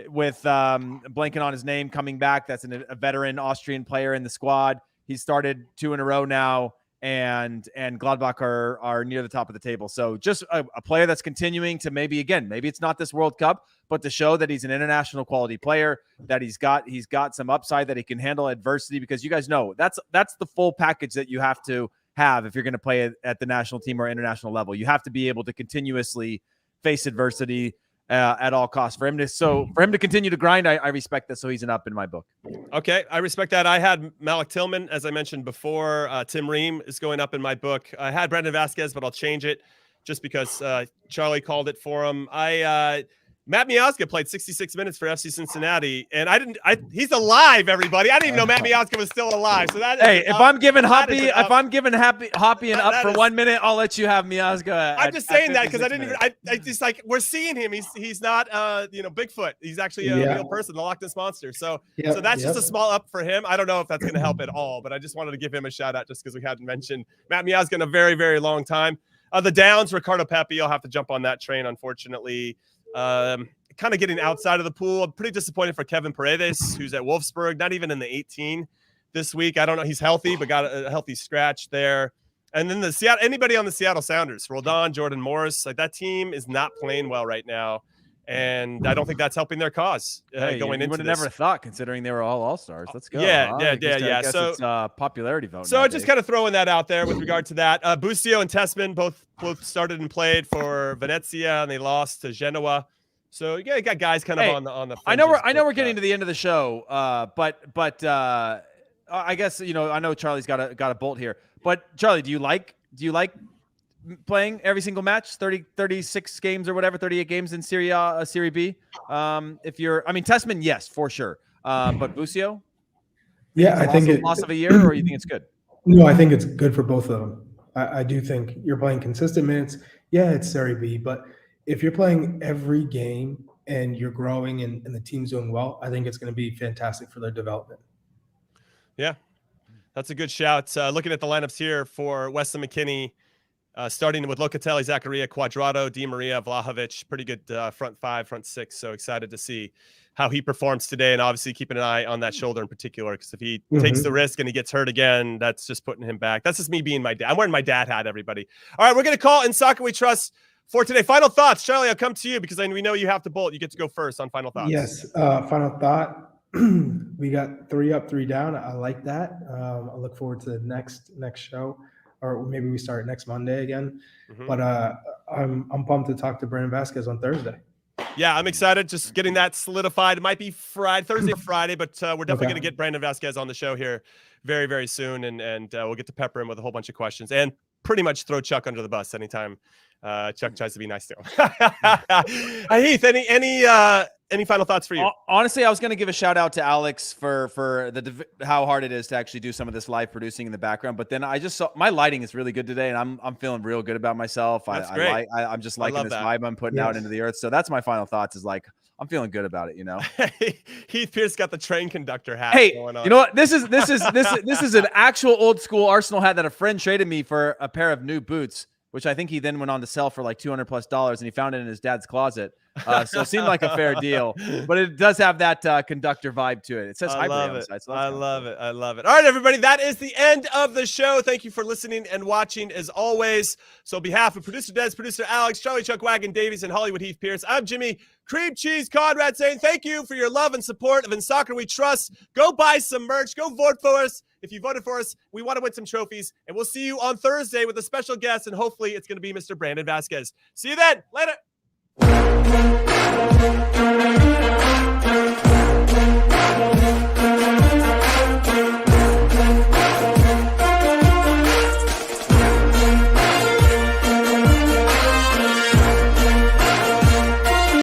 With blanking on his name coming back. That's a veteran Austrian player in the squad. He's started 2 in a row now. And Gladbach are near the top of the table. So just a player that's continuing to maybe it's not this World Cup, but to show that he's an international quality player, that he's got some upside, that he can handle adversity, because you guys know that's the full package that you have to have if you're going to play at the national team or international level. You have to be able to continuously face adversity at all costs. For him to continue to grind, I respect that. So he's an up in my book. Okay, I respect that. I had Malik Tillman, as I mentioned before. Tim Ream is going up in my book. I had Brenden Vasquez, but I'll change it just because Charlie called it for him. Matt Miazga played 66 minutes for FC Cincinnati, and he's alive, everybody. I didn't even know Matt Miazga was still alive. So that if I'm giving Hoppy an up for 1 minute, I'll let you have Miazga. I'm just saying that because I just like, we're seeing him. He's not Bigfoot. He's actually a real person, the Loch Ness Monster. So that's just a small up for him. I don't know if that's going to help at all, but I just wanted to give him a shout out just because we hadn't mentioned Matt Miazga in a very, very long time. The downs, Ricardo Pepi, I'll have to jump on that train, unfortunately. Kind of getting outside of the pool. I'm pretty disappointed for Kevin Paredes, who's at Wolfsburg, not even in the 18 this week. I don't know. He's healthy, but got a healthy scratch there. And then anybody on the Seattle Sounders, Roldan, Jordan Morris, like that team is not playing well right now. And I don't think that's helping their cause going into this. You would have never thought, considering they were all-stars. Let's go. Yeah. So it's popularity vote. So just kind of throwing that out there with regard to that. Busio and Tessman both started and played for Venezia, and they lost to Genoa. So you got guys kind of on the. I know we're getting to the end of the show, but I guess I know Charlie's got a bolt here. But Charlie, do you like playing every single match, 36 games or whatever, 38 games in Serie B? Tessman, yes, for sure. But Busio? Yeah, I think loss of a year, or you think it's good? No, I think it's good for both of them. I do think you're playing consistent minutes. Yeah, it's Serie B, but if you're playing every game and you're growing and the team's doing well, I think it's going to be fantastic for their development. Yeah, that's a good shout. Looking at the lineups here for Weston McKennie, starting with Locatelli, Zakaria, Cuadrado, Di Maria, Vlahovic. Pretty good front 5, front 6. So excited to see how he performs today, and obviously keeping an eye on that shoulder in particular, because if he takes the risk and he gets hurt again, that's just putting him back. That's just me being my dad. I'm wearing my dad hat, everybody. All right, we're going to call In Soccer We Trust for today. Final thoughts. Charlie, I'll come to you because we know you have to bolt. You get to go first on final thoughts. Yes, final thought. We got 3 up, 3 down. I like that. I look forward to the next show, or maybe we start next Monday again. But I'm pumped to talk to Brenden Vasquez on Thursday. Yeah, I'm excited. Just getting that solidified. It might be Thursday or Friday, but we're definitely going to get Brenden Vasquez on the show here very, very soon, and we'll get to pepper him with a whole bunch of questions and pretty much throw Chuck under the bus anytime Chuck tries to be nice to him. Heath, any final thoughts for you? Honestly, I was going to give a shout out to Alex for how hard it is to actually do some of this live producing in the background. But then I just saw my lighting is really good today, and I'm feeling real good about myself. That's great. I'm just liking this vibe I'm putting out into the earth. So that's my final thoughts. Is like I'm feeling good about it. Heath Pearce got the train conductor hat. Hey, going on. You know what? This is an actual old school Arsenal hat that a friend traded me for a pair of new boots, which I think he then went on to sell for like $200+, and he found it in his dad's closet. So it seemed like a fair deal, but it does have that conductor vibe to it. It says Highbury on the side. So I love it. All right, everybody, that is the end of the show. Thank you for listening and watching as always. So on behalf of producer Des, producer Alex, Charlie Chuck Wagon, Davies, and Hollywood Heath Pearce, I'm Jimmy Cream Cheese Conrad saying thank you for your love and support of In Soccer We Trust. Go buy some merch. Go vote for us. If you voted for us, we want to win some trophies, and we'll see you on Thursday with a special guest, and hopefully it's going to be Mr. Brenden Vasquez. See you then. Later.